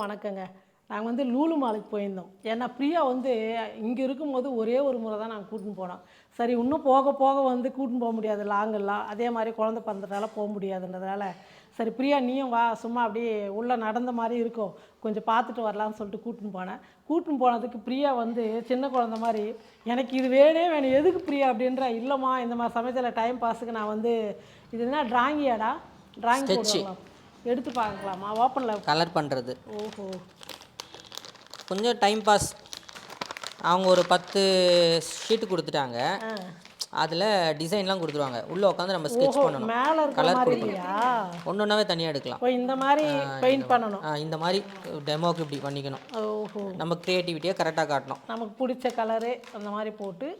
வணக்கங்க. நாங்க வந்து லூலு மாலுக்கு போயிருந்தோம். ஏன்னா பிரியா வந்து இங்க இருக்கும்போது ஒரே ஒரு முறை தான் நாங்க கூட்டின்னு போனோம். சரி இன்னும் போக போக வந்து கூட்டின்னு போக முடியாது லாங்கெல்லாம். அதே மாதிரி குழந்தை பிறந்ததால போக முடியாதுன்றதால, சரி பிரியா நீயும் வா சும்மா அப்படியே உள்ள நடந்த மாதிரி இருக்கும். கொஞ்சம் பார்த்துட்டு வரலான்னு சொல்லிட்டு கூட்டின்னு போனேன். கூட்டின்னு போனதுக்கு பிரியா வந்து சின்ன குழந்த மாதிரி, எனக்கு இது வேணே வேணும் எதுக்கு பிரியா அப்படின்றா. இல்லைம்மா இந்த மாதிரி சமயத்தில் டைம் பாஸுக்கு நான் வந்து இது என்ன டிராயிங்கியாடா? டிராயிங் ஸ்கெட்சு போடுவாங்களா? எடுத்து பார்க்கலாமா? ஓப்பனில். கலர் பண்ணுறது ஓஹோ! கொஞ்சம் டைம் பாஸ். அவங்க ஒரு 10 ஷீட்டு கொடுத்துட்டாங்க. அதில் டிசைன்லாம் கொடுத்துருவாங்க. உள்ளே உட்காந்து நம்ம ஸ்கெட்ச் ஓஹோ! பண்ணணும். மேலே இருக்கிற கலர் மாதிரி கொடுக்கணும். இல்லையா? ஒன்று ஒன்றாவே தனியாக எடுக்கலாம். இப்போ இந்த மாதிரி பெயிண்ட் பண்ணணும். இந்த மாதிரி டெமோக்கு இப்படி பண்ணிக்கணும். ஓஹோ! நம்ம க்ரியேட்டிவிட்டியை கரெக்டாக காட்டணும். நமக்கு பிடிச்ச கலரு அந்த மாதிரி போட்டு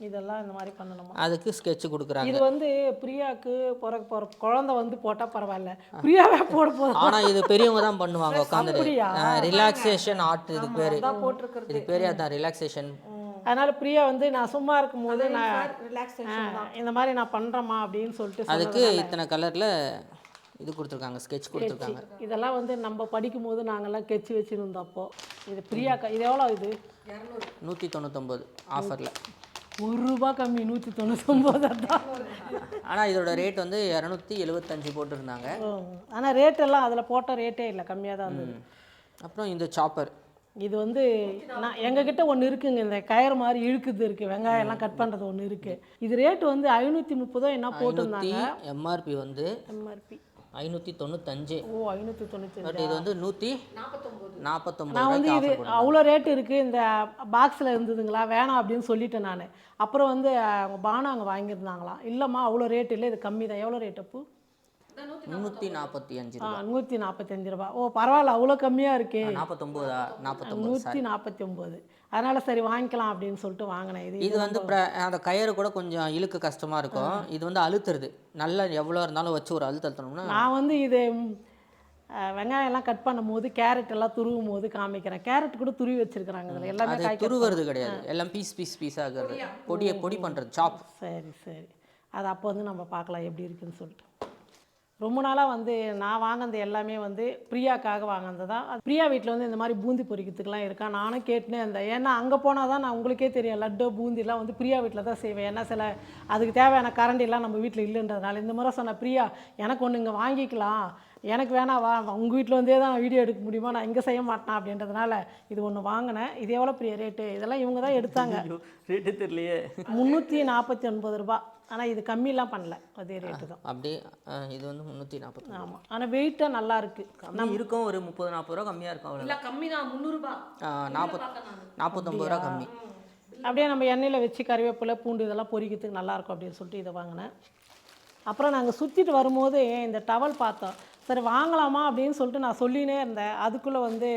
இதெல்லாம் இந்த மாதிரி பண்ணணுமா? அதுக்கு ஸ்கெட்சு கொடுக்குறாங்க. இது வந்து பிரியாவுக்கு பிறக்க போகிற குழந்தை வந்து போட்டால் பரவாயில்ல, பிரியாவே போட போதும். ஆனால் இது பெரியவங்க தான் பண்ணுவாங்க உட்காந்துட்டு. அப்படியா? ரிலாக்ஸேஷன் ஆர்ட் இது பேர். போட்டிருக்கிறது இது பேரே அதான் ரிலாக்ஸேஷன். அதனால பிரியா வந்து நான் சும்மா இருக்கும்போது நான் இந்த மாதிரி நான் பண்ணுறேம்மா அப்படின்னு சொல்லிட்டு அதுக்கு இத்தனை கலரில் இது கொடுத்துருக்காங்க, ஸ்கெட்ச் கொடுத்துருக்காங்க. இதெல்லாம் வந்து நம்ம படிக்கும்போது நாங்கள்லாம் கெச்சு வச்சுருந்தோம். அப்போது இது பிரியாக்கா இது எவ்வளோ? இது 199 ஆஃபரில். ₹1 கம்மி 199 தான். ஆனால் இதோட ரேட் வந்து 275 போட்டிருந்தாங்க. ஆனால் ரேட்டெல்லாம் அதில் போட்ட ரேட்டே இல்லை, கம்மியாக தான் இருந்தது. அப்புறம் இந்த சாப்பர் இது வந்து நான் எங்ககிட்ட ஒன்று இருக்குங்க, இந்த கயிறு மாதிரி இழுக்குது இருக்குது, வெங்காயம் எல்லாம் கட் பண்ணுறது ஒன்று இருக்குது. இது ரேட்டு வந்து 530 என்ன போட்டிருந்தாங்க. எம்ஆர்பி வந்து எம்ஆர்பி 595. ஓ 595. பட் இது வந்து 149. நான் வந்து இது அவ்வளோ ரேட்டு இருக்குது இந்த பாக்ஸில் இருந்ததுங்களா வேணாம் அப்படின்னு சொல்லிட்டேன் நான். அப்புறம் வந்து அவங்க பானம் அங்கே வாங்கியிருந்தாங்களாம். இல்லைம்மா அவ்வளோ ரேட் இல்லை, இது கம்மி தான். எவ்வளோ ரேட் அப்போ? 145. 145 ரூபா. ஓ பரவாயில்ல, அவ்வளோ கம்மியாக இருக்கே. 149. அதனால் சரி வாங்கிக்கலாம் அப்படின்னு சொல்லிட்டு வாங்கினேன். இது வந்து அந்த கயிறு கூட கொஞ்சம் இழுக்க கஷ்டமாக இருக்கும். இது வந்து அழுத்துறது நல்லா எவ்வளோ இருந்தாலும் வச்சு ஒரு அழுத்தணும்னா. நான் வந்து இது வெங்காயம் எல்லாம் கட் பண்ணும் போது கேரட் எல்லாம் துருவும் போது காமிக்கிறேன். கேரட் கூட துருவி வச்சிருக்கிறாங்க. இதில் எல்லாமே காய் துருவுறது கிடையாது, எல்லாம் பீஸ் ஆகுறது, பொடி பண்ணுறது, சாப். சரி அது அப்போ வந்து நம்ம பார்க்கலாம் எப்படி இருக்குன்னு சொல்லிட்டு. ரொம்ப நாளாக வந்து நான் வாங்கினது எல்லாமே வந்து பிரியாக்காக வாங்கினது தான். பிரியா வீட்டில் வந்து இந்த மாதிரி பூந்தி பொரிக்கிறதுக்கெலாம் இருக்கா. நானும் கேட்டுனே இருந்தேன். ஏன்னா அங்கே போனால் தான் நான் உங்களுக்கே தெரியும் லட்டு பூந்திலாம் வந்து பிரியா வீட்டில் தான் செய்வேன். ஏன்னா சில அதுக்கு தேவையான கரண்டிலாம் நம்ம வீட்டில் இல்லைன்றதுனால இந்த முறை சொன்ன பிரியா எனக்கு ஒன்று இங்கே வாங்கிக்கலாம், எனக்கு வேணா வா, உங்கள் வீட்டில் வந்தே தான் நான் வீடியோ எடுக்க முடியுமா, நான் இங்கே செய்ய மாட்டேன் அப்படின்றதுனால இது ஒன்று வாங்கினேன். இது எவ்வளோ பெரிய ரேட்டு? இதெல்லாம் இவங்க தான் எடுத்தாங்க. ரேட்டு தெரியலையே. 349 ரூபா. ஆனால் இது கம்மிலாம் பண்ணல, அதே ரேட்டு தான். அப்படி இது வந்து 340. ஆமாம், ஆனால் வெயிட்டாக நல்லா இருக்குது. நம்ம இருக்கும் ஒரு 30-40 ரூபா கம்மியாக இருக்கும். இல்லை கம்மி தான், 300 ரூபா. 49 ரூபா கம்மி. அப்படியே நம்ம எண்ணெயில் வச்சு கறிவேப்பிலை பூண்டு இதெல்லாம் பொரிக்கிறதுக்கு நல்லாயிருக்கும் அப்படின்னு சொல்லிட்டு இதை வாங்கினேன். அப்புறம் நாங்கள் சுற்றிட்டு வரும்போது இந்த டவல் பார்த்தோம். சரி வாங்கலாமா அப்படின்னு சொல்லிட்டு நான் சொல்லினே இருந்தேன். அதுக்குள்ளே வந்து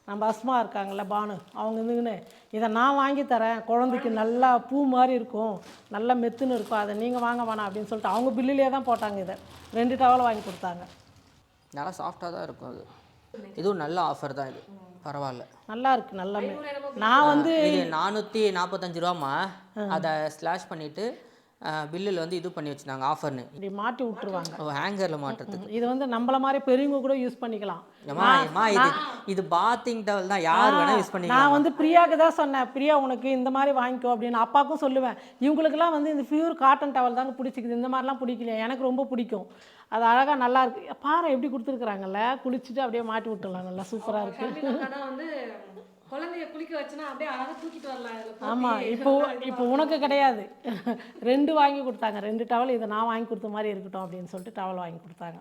நம்ம அஸ்மா இருக்காங்கள்ல பானு, அவங்க இருந்துங்கன்னு இதை நான் வாங்கி தரேன், குழந்தைக்கு நல்லா பூ மாதிரி இருக்கும், நல்லா மெத்துன்னு இருக்கும், அதை நீங்கள் வாங்க வேணாம் அப்படின்னு சொல்லிட்டு அவங்க பில்லுலேயே தான் போட்டாங்க. இதை 2 டவல் வாங்கி கொடுத்தாங்க. நல்லா சாஃப்டாக தான் இருக்கும். அது இதுவும் நல்ல ஆஃபர் தான். இது பரவாயில்ல, நல்லா இருக்குது. நல்லா நான் வந்து இது 445 ரூபாம்மா. அதை ஸ்லாஷ் பண்ணிவிட்டு பில்லில் வந்து இது பண்ணி வச்சுருந்தாங்க ஆஃபர்னு. இப்படி மாட்டி விட்டுருவாங்க. ஹேங்கரில் மாட்டுறதுக்கு. இது வந்து நம்மள மாதிரி பெரியவங்க கூட யூஸ் பண்ணிக்கலாம். இது பாத்திங் டவல் தான், யார் வேணால் யூஸ் பண்ணிக்கலாம். நான் வந்து பிரியாவுக்கு தான் சொன்னேன், பிரியா உனக்கு இந்த மாதிரி வாங்கிக்கோ அப்படின்னு. அப்பாவுக்கும் சொல்லுவேன், இவங்களுக்குலாம் வந்து இந்த பியூர் காட்டன் டவல் தாங்க பிடிச்சிக்குது, இந்த மாதிரிலாம் பிடிக்கலையா, எனக்கு ரொம்ப பிடிக்கும். அது அழகாக நல்லா இருக்குது. பாரு எப்படி கொடுத்துருக்குறாங்கல்ல, குளிச்சுட்டு அப்படியே மாட்டி விட்டுடலாம், நல்லா சூப்பராக இருக்குது. வந்து குழந்தைய குளிக்க வச்சுனா அப்படியே அழகாக தூக்கிட்டு வரலாம். ஆமாம், இப்போ உனக்கு கிடையாது, 2 வாங்கி கொடுத்தாங்க, 2 டவல். இதை நான் வாங்கி கொடுத்த மாதிரி இருக்கட்டும் அப்படின்னு சொல்லிட்டு டவல் வாங்கி கொடுத்தாங்க.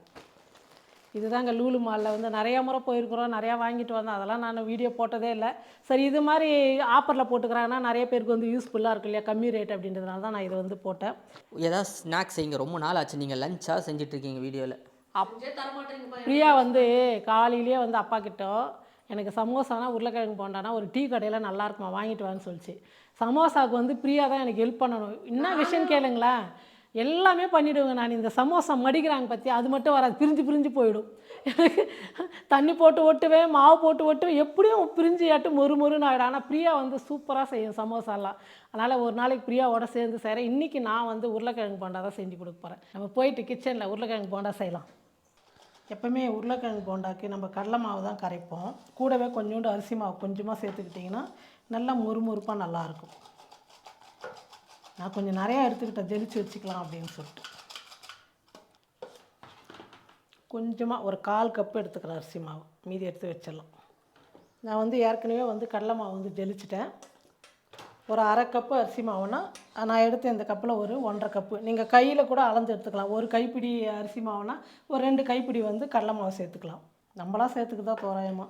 இதுதாங்க லூலு மாலில் வந்து நிறையா முறை போயிருக்கிறோம், நிறையா வாங்கிட்டு வந்தோம். அதெல்லாம் நான் வீடியோ போட்டதே இல்லை. சரி இது மாதிரி ஆஃபரில் போட்டுக்கிறாங்கன்னா நிறைய பேருக்கு வந்து யூஸ்ஃபுல்லாக இருக்கும் இல்லையா, கம்மி ரேட் அப்படின்றதுனால தான் நான் இதை வந்து போட்டேன். ஏதாவது ஸ்நாக்ஸ் செய்யுங்க, ரொம்ப நாள் ஆச்சு நீங்கள் லஞ்சாக செஞ்சிட்ருக்கீங்க வீடியோவில். பிரியா வந்து காலையிலேயே வந்து அப்பா கிட்ட எனக்கு சமோசானா உருளைக்கிழங்கு போண்டானா ஒரு டீ கடையில் நல்லா இருக்குமா வாங்கிட்டு வான்னு சொல்லிச்சு. சமோசாவுக்கு வந்து பிரியா தான் எனக்கு ஹெல்ப் பண்ணணும். என்ன விஷயம் கேளுங்களேன், எல்லாமே பண்ணிவிடுவேங்க நான். இந்த சமோசா மடிக்கிறாங்க பற்றி, அது மட்டும் வராது, பிரிஞ்சு போயிடும். எனக்கு தண்ணி போட்டு ஒட்டுவேன், மாவு போட்டு ஒட்டுவேன், எப்படியும் பிரிஞ்சு மொறுன்னு ஆகிடும். ஆனால் பிரியா வந்து சூப்பராக செய்யும் சமோசாலாம். அதனால் ஒரு நாளைக்கு பிரியாவோட சேர்ந்து செய்கிறேன். இன்றைக்கி நான் வந்து உருளைக்கிழங்கு போண்டா தான் செஞ்சு கொடுக்க போகிறேன். நம்ம போயிட்டு கிச்சனில் உருளைக்கிழங்கு போண்டா செய்யலாம். எப்பவுமே உருளைக்கிழங்கு போண்டாக்கு நம்ம கடலை மாவு தான் கரைப்போம். கூடவே கொஞ்சோண்டு அரிசி மாவு கொஞ்சமாக சேர்த்துக்கிட்டிங்கன்னா நல்லா மொறுமொறுப்பாக நல்லாயிருக்கும். நான் கொஞ்சம் நிறையா எடுத்துக்கிட்டேன் ஜெலிச்சு வச்சுக்கலாம் அப்படின்னு சொல்லிட்டு. கொஞ்சமாக ஒரு 1/4 கப்பு எடுத்துக்கிறேன் அரிசி மாவு, மீதி எடுத்து வச்சிடலாம். நான் வந்து ஏற்கனவே வந்து கடலை மாவு வந்து ஜெலிச்சிட்டேன். ஒரு 1/2 கப்பு அரிசி மாவுனா நான் எடுத்த இந்த கப்பில் ஒரு 1/2 கப்பு. நீங்கள் கையில் கூட அளந்து எடுத்துக்கலாம். ஒரு கைப்பிடி அரிசி மாவுனா ஒரு 2 கைப்பிடி வந்து கடலை மாவு சேர்த்துக்கலாம். நம்மளாம் சேர்த்துக்கிட்டா தோராயமாக.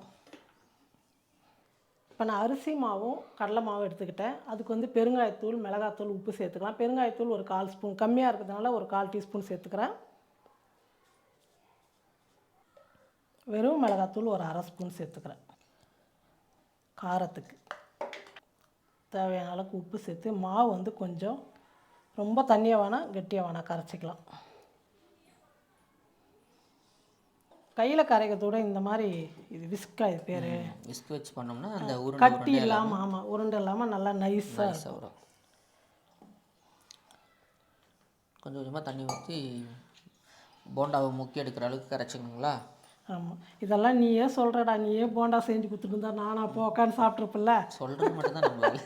இப்போ நான் அரிசி மாவும் கடலை மாவும் எடுத்துக்கிட்டேன். அதுக்கு வந்து பெருங்காயத்தூள், மிளகாத்தூள், உப்பு சேர்த்துக்கலாம். பெருங்காயத்தூள் ஒரு 1/4 ஸ்பூன், கம்மியாக இருக்கிறதுனால ஒரு 1/4 டீஸ்பூன் சேர்த்துக்கிறேன். வெறும் மிளகாத்தூள் ஒரு 1/2 ஸ்பூன் சேர்த்துக்கிறேன். காரத்துக்கு தேவையான அளவுக்கு உப்பு சேர்த்து மாவு வந்து கொஞ்சம் ரொம்ப தண்ணியாக வேணாம் கெட்டியாக வேணாம் கரைச்சிக்கலாம். கையில் கரைக்கிறதோட இந்த மாதிரி இது விஸ்கா, இது பேர் விஸ்க் வச்சு பண்ணோம்னா அந்த கட்டி இல்லாமல், ஆமாம் உருண்டை இல்லாமல் நல்லா நைஸாக வரும். கொஞ்சம் கொஞ்சமாக தண்ணி ஊற்றி போண்டாவை முக்கி எடுக்கிற அளவுக்கு கரைச்சிக்கணுங்களா? ஆமாம். இதெல்லாம் நீயே சொல்கிறடா, நீயே போண்டா செஞ்சு கொடுத்துருந்தா நானும் அப்போ உட்காந்து சாப்பிட்ருப்பில்ல. சொல்கிறது மட்டும்தான் நம்மளால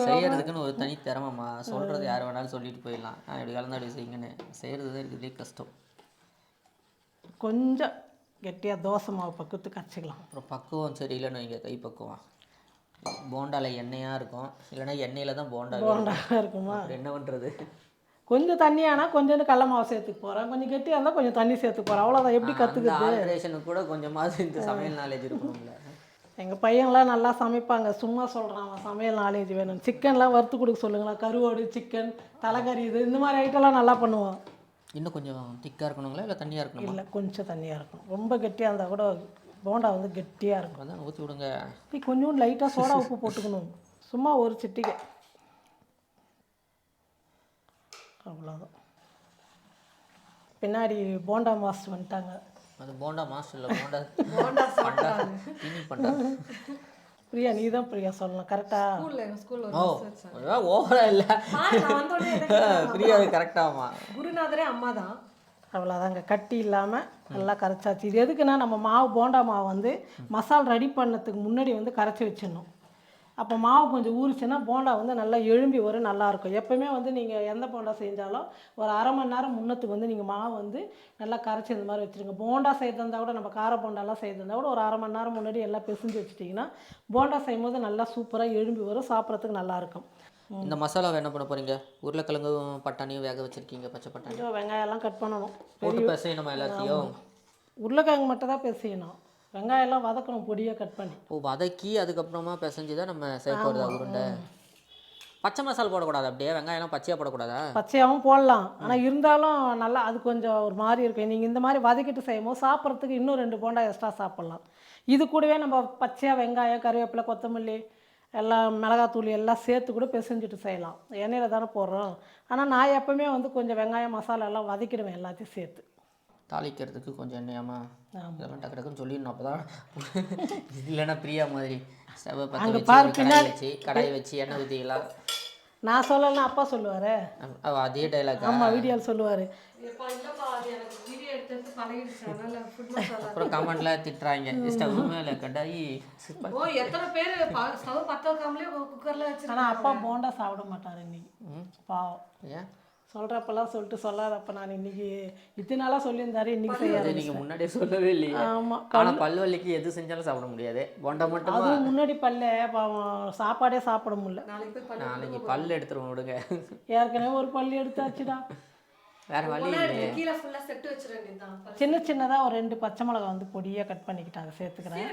செய்யறதுக்குன்னு ஒரு தனி திறமைம்மா. சொல்கிறது யார் வேணாலும் சொல்லிட்டு போயிடலாம், இப்படி கலந்து அப்படி செய்யுங்கன்னு. செய்கிறது தான் இருக்கிறதுலே கஷ்டம். கொஞ்சம் கெட்டியாக தோசை மாவு பக்குவத்துக்கு கரைச்சிக்கலாம். அப்புறம் பக்குவம் சரியில்லைன்னு வைங்க, கை பக்குவம். போண்டாவில் எண்ணெயாக இருக்கும், இல்லைன்னா எண்ணெயில் தான் போண்டா இருக்குமா? என்ன பண்ணுறது? கொஞ்சம் தண்ணியானா கொஞ்சோண்டு கடல மாவு சேர்த்துக்கு போகிறேன், கொஞ்சம் கெட்டியாக இருந்தால் கொஞ்சம் தண்ணி சேர்த்துக்கு போகிறேன். அவ்வளோதான். எப்படி கற்றுக்குது? ஆல்ட்ரேஷனுக்கு கூட கொஞ்சமாவது இந்த சமையல் நாலேஜ் இருக்கணும்ல. எங்கள் பையன்லாம் நல்லா சமைப்பாங்க. சும்மா சொல்கிறான் அவன் சமையல் நாலேஜ் வேணும். சிக்கன்லாம் வறுத்து கொடுக்க சொல்லுங்களா, கருவாடு, சிக்கன், தலைக்கறி, இது இந்த மாதிரி ஐட்டம்லாம் நல்லா பண்ணுவான். இன்னும் கொஞ்சம் திக்காக இருக்கணுங்களா இல்லை தண்ணியாக இருக்கணுமா? இல்லை, கொஞ்சம் தண்ணியாக இருக்கும். ரொம்ப கெட்டியாக இருந்தால் கூட போண்டா வந்து கெட்டியாக இருக்கும். அதான் ஊற்றி விடுங்க. கொஞ்சோண்டு லைட்டாக சோடா உப்பு போட்டுக்கணும், சும்மா ஒரு சிட்டிகை, அவ்வளோதான். பின்னாடி போண்டா மாஸ்டர் வந்துட்டாங்க. அது போண்டா மாஸ்டர் இல்லை, போண்டா பண்ணுறாங்க. பிரியா, நீ தான் பிரியா சொல்லணும் கரெக்டாக. ஸ்கூல்ல ஓவரா இல்லை பிரியா, அது கரெக்டாமா? குருநாதரே அம்மா தான். அவ்வளோதாங்க. கட்டி இல்லாமல் நல்லா கரைச்சாச்சு. இது எதுக்குன்னா நம்ம மாவு போண்டா மாவு வந்து மசாலா ரெடி பண்ணதுக்கு முன்னாடி வந்து கரைச்சி வச்சிடணும். அப்போ மாவு கொஞ்சம் ஊறிச்சுன்னா போண்டா வந்து நல்லா எழும்பி வரும், நல்லாயிருக்கும். எப்போவுமே வந்து நீங்கள் எந்த போண்டா செஞ்சாலும் ஒரு 1/2 மணி நேரம் முன்னத்துக்கு வந்து நீங்கள் மாவு வந்து நல்லா கரைச்சி இந்த மாதிரி வச்சுருங்க. போண்டா செய்திருந்தால் கூட, நம்ம கார போண்டாலாம் செய்திருந்தா கூட ஒரு 1/2 மணி நேரம் முன்னாடி எல்லாம் பிசைஞ்சு வச்சுட்டிங்கன்னா போண்டா செய்யும் போது நல்லா சூப்பராக எழும்பி வரும், சாப்பிட்றதுக்கு நல்லாயிருக்கும். இந்த மசாலாவை என்ன பண்ண போகிறீங்க? உருளைக்கிழங்கும் பட்டாணியும் வேக வச்சுருக்கீங்க, பச்சை பட்டாணி. வெங்காயம்லாம் கட் பண்ணணும், போட்டு பிசையணுமா எல்லாத்தையும்? உருளைக்கிழங்கு மட்டும் தான் பிசையணும், வெங்காயம்லாம் வதக்கணும் பொடியாக கட் பண்ணி. வதக்கி அதுக்கப்புறமா பிசைஞ்சு தான் நம்ம சேர்க்க வருதா உருண்டை? பச்சை மசாலா போடக்கூடாது அப்படியே? வெங்காயம்லாம் பச்சையாக போடக்கூடாதா? பச்சையாகவும் போடலாம், ஆனால் இருந்தாலும் நல்லா அது கொஞ்சம் ஒரு மாதிரி இருக்கும். நீங்கள் இந்த மாதிரி வதக்கிட்டு செய்யும் போது சாப்பிட்றதுக்கு இன்னும் 2 போண்டா எக்ஸ்ட்ரா சாப்பிட்லாம். இது கூடவே நம்ம பச்சையாக வெங்காயம், கருவேப்பிலை, கொத்தமல்லி, எல்லாம் மிளகாத்தூள் எல்லாம் சேர்த்து கூட பிசைஞ்சிட்டு செய்யலாம். எண்ணெயில் தானே போடுறோம். ஆனால் நான் எப்போவுமே வந்து கொஞ்சம் வெங்காயம், மசாலா எல்லாம் வதக்கிடுவேன் எல்லாத்தையும் சேர்த்து. தாளிக்கிறதுக்கு கொஞ்சம் எண்ணெயாமா? இதெல்லாம் டக்கு டக்குன்னு சொல்லிடணும், அப்போ தான். இல்லைன்னா பிரியா மாதிரி ஸ்டவ்வை பற்ற வச்சு கடாய் வச்சு எண்ணெய் ஊற்றிக்கலாம். நான் சொல்லலாம், அப்பா சொல்லுவார். அதே டைலாக் ஆமாம், வீடியோவில் சொல்லுவார். அப்புறம் கமெண்ட்ல திட்டுறாங்க, ஸ்டவ் மேலே கடாயி. எத்தனை பேர் ஸ்டவ் பற்ற வைக்காமலே குக்கரில் வச்சு. ஆனால் அப்பா போண்டா சாப்பிட மாட்டார் இன்னைக்கு, பாவம். ஏன் சொல்கிறப்பெல்லாம் சொல்லிட்டு சொல்லாதப்ப நான் இன்னைக்கு இத்தனை நாளாக சொல்லியிருந்தாரு, இன்னைக்கு செய்யாது. நீங்கள் முன்னாடியே சொல்லவே இல்லையே. ஆமாம், ஆனால் பல்வலிக்கு எது செஞ்சாலும் சாப்பிட முடியாது, போண்டா மட்டும். அதுவும் முன்னாடி பல்ல பாவம் சாப்பாடே சாப்பிட முடியல. நாளைக்கு பல் எடுத்துருவோம் விடுங்க. ஏற்கனவே ஒரு பல்லு எடுத்தாச்சுடா, வேற வழி இல்லை. கீழே ஃபுல்லாக செட்டு வச்சிட வேண்டியதுதான். சின்ன சின்னதாக ஒரு 2 பச்சை மிளகா வந்து பொடியாக கட் பண்ணிக்கிட்டாங்க, சேர்த்துக்கிறேன்.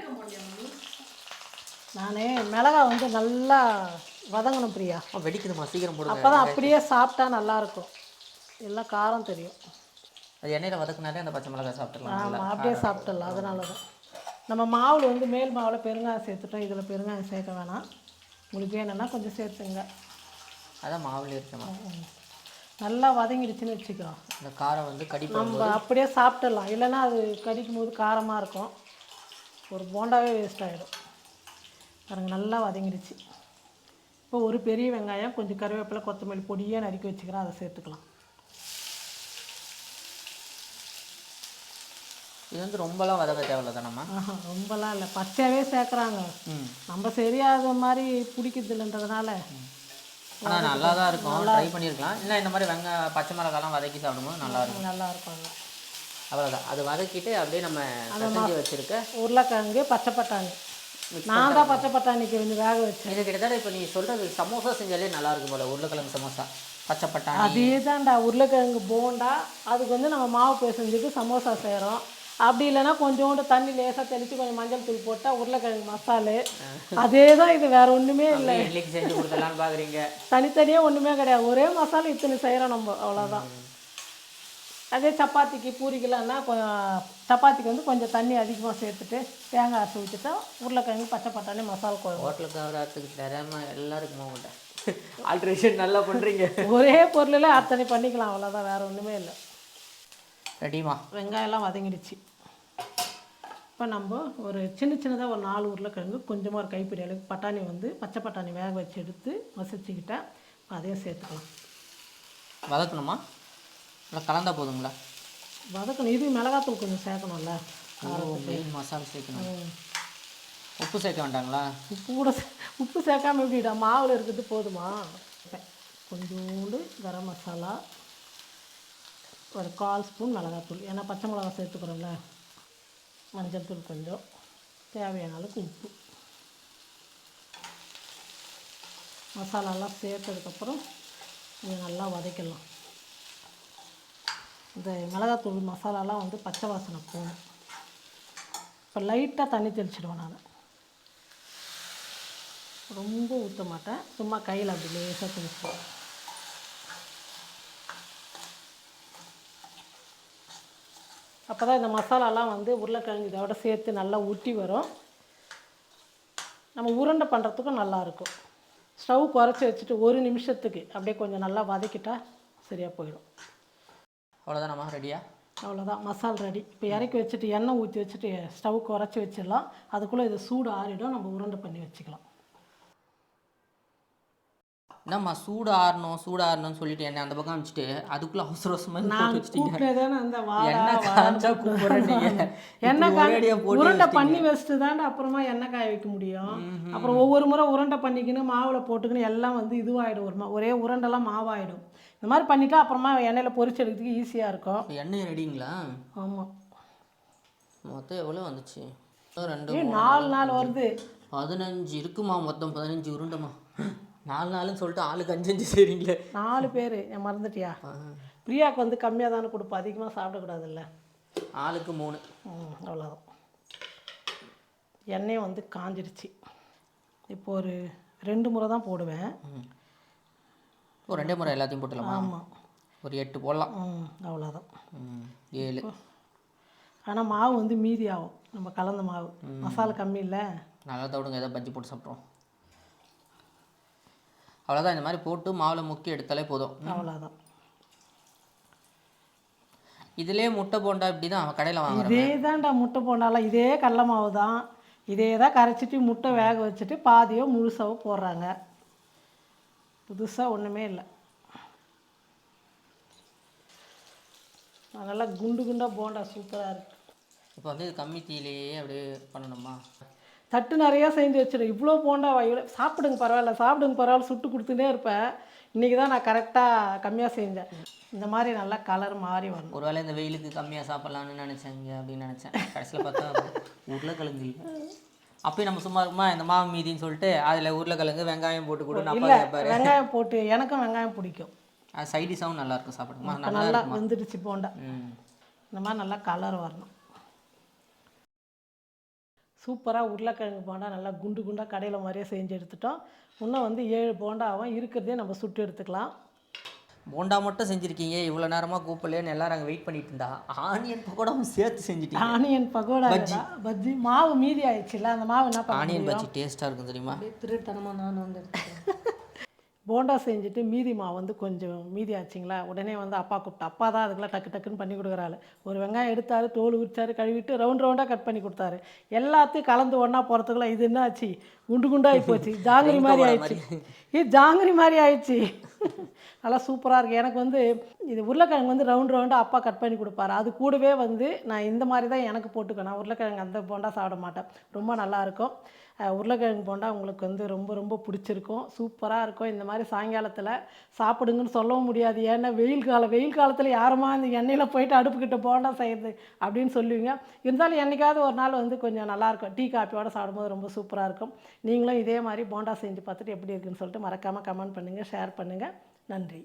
நான் மிளகா வந்து நல்லா வதங்கணும் பிரியா. வெடிக்குதுமா, சீக்கிரம் போடுங்க. அப்போ தான் அப்படியே சாப்பிட்டா நல்லாயிருக்கும், எல்லாம் காரம் தெரியும். அது எண்ணெயில் வதக்குனாலே அந்த பச்சை மிளகாய் சாப்பிட்டுலாம். ஆமாம், அப்படியே சாப்பிட்டுடலாம். அதனால தான் நம்ம மாவில் வந்து மேல் மாவில் பெருங்காயம் சேர்த்துட்டோம். இதில் பெருங்காயம் சேர்க்க வேணாம், உங்களுக்கு வேணும்னா கொஞ்சம் சேர்த்துங்க. அதான் மாவில் இருக்கமா. நல்லா வதங்கிடுச்சுன்னு வச்சுக்கோ, இந்த காரம் வந்து நம்ம அப்படியே சாப்பிட்டுடலாம். இல்லைன்னா அது கடிக்கும் போது காரமாக இருக்கும், ஒரு போண்டாவே வேஸ்ட் ஆகிடும். பாருங்கள், நல்லா வதங்கிடுச்சு. இப்போ ஒரு பெரிய வெங்காயம், கொஞ்சம் கருவேப்பிலை, கொத்தமல்லி பொடியாக நறுக்கி வச்சுக்கிறேன், அதை சேர்த்துக்கலாம். இது வந்து ரொம்பலாம் வதக்க தேவையில்ல தானம்மா? ஆஹா ரொம்பலாம் இல்லை, பச்சையாகவே சேர்க்குறாங்க. ம். நம்ம சரியாத மாதிரி பிடிக்குது இல்லைன்றதுனால. ஆனால் நல்லா தான் இருக்கும், ட்ரை பண்ணியிருக்கலாம். இல்லை இந்த மாதிரி பச்சை மிளகாலாம் வதக்கி சாப்பிடும்போது நல்லாயிருக்கும். நல்லா இருப்பாங்க. அவ்வளோதான், அது வதக்கிட்டு அப்படியே நம்ம செஞ்சு வச்சுருக்க உருளைக்கிழங்கு பச்சை பட்டாணி, நான் தான் பச்சை பட்டாணிக்கு வந்து வேக வச்சேன். இது கிட்டத்தட்ட இப்போ நீ சொல்கிறது சமோசா செஞ்சாலே நல்லா இருக்கும் போல, உருளைக்கிழங்கு சமோசா பச்சை பட்டாணி. அதே தான்டா உருளைக்கிழங்கு போண்டா, அதுக்கு வந்து நம்ம மாவு பிசைஞ்சிட்டு சமோசா செய்கிறோம். அப்படி இல்லைன்னா கொஞ்சோண்டு தண்ணி லேசாக தெளித்து கொஞ்சம் மஞ்சள் தூள் போட்டால் உருளைக்கிழங்கு மசாலு. அதே தான் இது, வேறு ஒன்றுமே இல்லை. இட்லிக்கு செஞ்சு கொடுத்தலான்னு பார்க்குறீங்க? தனித்தனியாக ஒன்றுமே கிடையாது, ஒரே மசாலா இத்தனை செய்கிறோம் நம்ம, அவ்வளோதான். அதே சப்பாத்திக்கு பூரிக்கலாம்னா சப்பாத்திக்கு வந்து கொஞ்சம் தண்ணி அதிகமாக சேர்த்துட்டு தேங்காய் அரைச்சி ஊற்றிட்டா உருளைக்கிழங்கு பச்சை பட்டாணி மசாலா குழம்பு. ஹோட்டலுக்கு அவராத்துக்கு தராமல் எல்லாருக்கும் போகட்டேன். ஆல்ட்ரேஷன் நல்லா பண்ணுறீங்க. ஒரே பொருளில் அத்தனை பண்ணிக்கலாம், அவ்வளோதான், வேறு ஒன்றுமே இல்லை. ரெடிமா? வெங்காயம்லாம் வதங்கிடுச்சு. இப்போ நம்ம ஒரு சின்னதாக ஒரு 4 உருளைக்கிழங்கு, கொஞ்சமாக ஒரு கைப்பிடி அளவுக்கு பட்டாணி வந்து பச்சை பட்டாணி வேக வச்சு எடுத்து மசிச்சுக்கிட்டேன், அதையும் சேர்த்துக்கலாம். வதக்கணுமா இல்லை கலந்தா போதுங்களா? வதக்கணும், இது மிளகாத்தூள் கொஞ்சம் சேர்க்கணும்ல. மெயின் மசாலா சேர்க்கணும். உப்பு சேர்க்க வேண்டாங்களா? உப்பு கூட உப்பு சேர்க்காம எப்படிடா, மாவில் இருக்கிறது போதுமா? கொஞ்சோண்டு கரம் மசாலா, ஒரு 1/4 ஸ்பூன் மிளகாத்தூள், ஏன்னா பச்சை மிளகா சேர்த்துக்கிறோம்ல. மஞ்சள் தூள் கொஞ்சம், தேவையான அளவுக்கு உப்பு. மசாலாலாம் சேர்த்ததுக்கப்புறம் இதை நல்லா வதக்கிடலாம். இந்த மிளகாத்தூள் மசாலாலாம் வந்து பச்சை வாசனை போகணும். இப்போ லைட்டாக தண்ணி தெளிச்சிடுவேன் நான், ரொம்ப ஊற்ற மாட்டேன், சும்மா கையில் அப்படி லேசாக தெளிச்சிடுவேன். அப்போ தான் இந்த மசாலாலாம் வந்து உருளைக்கிழங்கு இதோட சேர்த்து நல்லா ஊட்டி வரும். நம்ம உருண்டை பண்ணுறதுக்கும் நல்லாயிருக்கும். ஸ்டவ் குறைச்சி வச்சுட்டு 1 நிமிஷத்துக்கு அப்படியே கொஞ்சம் நல்லா வதக்கிட்டா சரியாக போயிடும். அவ்வளோதானம்மா? ரெடியா? அவ்வளோதான், மசால் ரெடி. இப்போ இறக்கி வச்சுட்டு எண்ணெய் ஊற்றி வச்சுட்டு ஸ்டவ் குறைச்சி வச்சிடலாம். அதுக்குள்ளே இது சூடு ஆறிடும், நம்ம உருண்டை பண்ணி வச்சுக்கலாம். என்னம்மா சூடாகணும்னு சொல்லிட்டு என்ன அந்த பக்கம் வச்சுட்டு அதுக்குள்ளே அவசர அவசரமாக உருண்டை பண்ணி வச்சுட்டு தாண்டா அப்புறமா எண்ணெய் காய வைக்க முடியும். அப்புறம் ஒவ்வொரு முறை உருண்டை பண்ணிக்கின்னு மாவில் போட்டுக்கின்னு எல்லாம் வந்து இதுவாகிடும், ஒரே உருண்டெல்லாம் மாவாயிடும். இந்த மாதிரி பண்ணிட்டா அப்புறமா எண்ணெயில் பொரிச்சு எடுக்கிறதுக்கு ஈஸியாக இருக்கும். எண்ணெய் ரெடிங்களா? ஆமாம். மொத்தம் எவ்வளோ வந்துச்சு? 4 நாள் வருது. 15 இருக்குமா? மொத்தம் 15 உருண்டைமா? 4 நாளுன்னு சொல்லிட்டு ஆளுக்கு 5 சரிங்களே. 4 பேர், என் மறந்துட்டியா? பிரியாவுக்கு வந்து கம்மியாக தானே கொடுப்போம், அதிகமாக சாப்பிடக்கூடாதுல்ல. ஆளுக்கு 3. அவ்வளோதான். எண்ணெய் வந்து காஞ்சிடுச்சு. இப்போ ஒரு 2 முறை தான் போடுவேன். ஒரு 2 முறை எல்லாத்தையும் போட்டுடலாமா? ஆமாம், ஒரு 8 போடலாம். அவ்வளோதான். 7. ஆனால் மாவு வந்து மீதி ஆகும், நம்ம கலந்த மாவு. மசாலா கம்மி இல்லை, நல்லா தவிடுங்க, ஏதோ பஜ்ஜி போட்டு சாப்பிட்றோம். அவ்வளோதான், இந்த மாதிரி போட்டு மாவில் முக்கி எடுத்தாலே போதும். அவ்வளோதான். இதிலே முட்டை போண்டா இப்படி தான் கடையில் வாங்குறோம். இதே தான்டா முட்டை போண்டாலாம், இதே கடல மாவு தான், இதே தான் கரைச்சிட்டு முட்டை வேக வச்சுட்டு பாதியோ முழுசாவோ போடுறாங்க. புதுசாக ஒன்றுமே இல்லை. நல்லா குண்டு குண்டாக போண்டா சூப்பராக இருக்குது. இப்போ வந்து இது கம்மி தீயிலேயே அப்படியே பண்ணணுமா? தட்டு நிறையா செஞ்சு வச்சிடும். இவ்வளோ போண்டாவா? இவ்வளோ சாப்பிடுங்க பரவாயில்ல சுட்டு கொடுத்துட்டே இருப்பேன். இன்றைக்கி தான் நான் கரெக்டாக கம்மியாக செஞ்சேன். இந்த மாதிரி நல்லா கலர் மாறி வரணும். ஒருவேளை இந்த வெயிலுக்கு கம்மியாக சாப்பிட்லான்னு நினச்சேங்க அப்படின்னு நினச்சேன். கடைசியில் பார்த்தா உருளைக்கிழங்கு இல்லை. அப்பயும் நம்ம சும்மா இருக்குமா இந்த மாவு மீதின்னு சொல்லிட்டு அதில் உருளைக்கிழங்கு வெங்காயம் போட்டு கூட இல்லை, வெங்காயம் போட்டு, எனக்கும் வெங்காயம் பிடிக்கும். அது சைடிஷாகவும் நல்லாயிருக்கும் சாப்பிடுமா? நல்லா வெந்துடுச்சு போண்டா. இந்த மாதிரி நல்லா கலர் வரணும். சூப்பராக உருளைக்கிழங்கு போண்டா நல்லா குண்டு குண்டாக கடையில் மாதிரியே செஞ்சு எடுத்துட்டோம். இன்னும் வந்து 7 போண்டாவும் இருக்கிறதே நம்ம சுட்டு எடுத்துக்கலாம். போண்டா மட்டும் செஞ்சுருக்கீங்க, இவ்வளோ நேரமாக கூப்பிடலேன்னு எல்லாரும் அங்கே வெயிட் பண்ணிட்டு இருந்தா. ஆனியன் பக்கோடாவும் சேர்த்து செஞ்சுட்டீங்க. ஆனியன் பக்கோடா பஜ்ஜி மாவு மீதி ஆயிடுச்சுல்ல, அந்த மாவு என்ன பண்ண? ஆனியன் பஜ்ஜி டேஸ்ட்டாக இருக்கும் தெரியுமா? திருத்தனமாக நான் வந்து போண்டா செஞ்சுட்டு மீதி மாவு வந்து கொஞ்சம் மீதி ஆச்சுங்களா, உடனே வந்து அப்பா கூப்பிட்டா. அப்பா தான் அதுக்கெல்லாம் டக்கு டக்குன்னு பண்ணி கொடுக்குறாரு. ஒரு வெங்காயம் எடுத்தார், தோல் உரிச்சார், கழுவிட்டு ரவுண்டாக கட் பண்ணி கொடுத்தாரு. எல்லாத்தையும் கலந்து ஒன்றா போகிறதுக்குள்ள இது என்ன ஆச்சு, குண்டு குண்டாகி போச்சு, ஜாங்கிரி மாதிரி ஆயிடுச்சு. ஜாங்கிரி மாதிரி ஆயிடுச்சு. நல்லா சூப்பராக இருக்குது. எனக்கு வந்து இது உருளைக்கிழங்கு வந்து ரவுண்டாக அப்பா கட் பண்ணி கொடுப்பாரு. அது கூடவே வந்து நான் இந்த மாதிரி தான் எனக்கு போட்டுக்கணும். நான் உருளைக்கிழங்கு அந்த போண்டா சாப்பிட மாட்டேன். ரொம்ப நல்லாயிருக்கும். உருளைக்கிழங்கு போண்டா உங்களுக்கு வந்து ரொம்ப ரொம்ப பிடிச்சிருக்கும். சூப்பராக இருக்கும். இந்த மாதிரி சாயங்காலத்தில் சாப்பிடுங்கன்னு சொல்லவும் முடியாது. ஏன்னா வெயில் காலத்தில் யாருமா இந்த எண்ணெயில் போயிட்டு அடுப்புக்கிட்ட போண்டா செய்யுது அப்படின்னு சொல்லுவீங்க. இருந்தாலும் என்றைக்காவது ஒரு நாள் வந்து கொஞ்சம் நல்லாயிருக்கும். டீ காப்பியோடு சாப்பிடும்போது ரொம்ப சூப்பராக இருக்கும். நீங்களும் இதே மாதிரி போண்டா செஞ்சு பார்த்துட்டு எப்படி இருக்குன்னு சொல்லிட்டு மறக்காமல் கமெண்ட் பண்ணுங்கள், ஷேர் பண்ணுங்கள். நன்றி.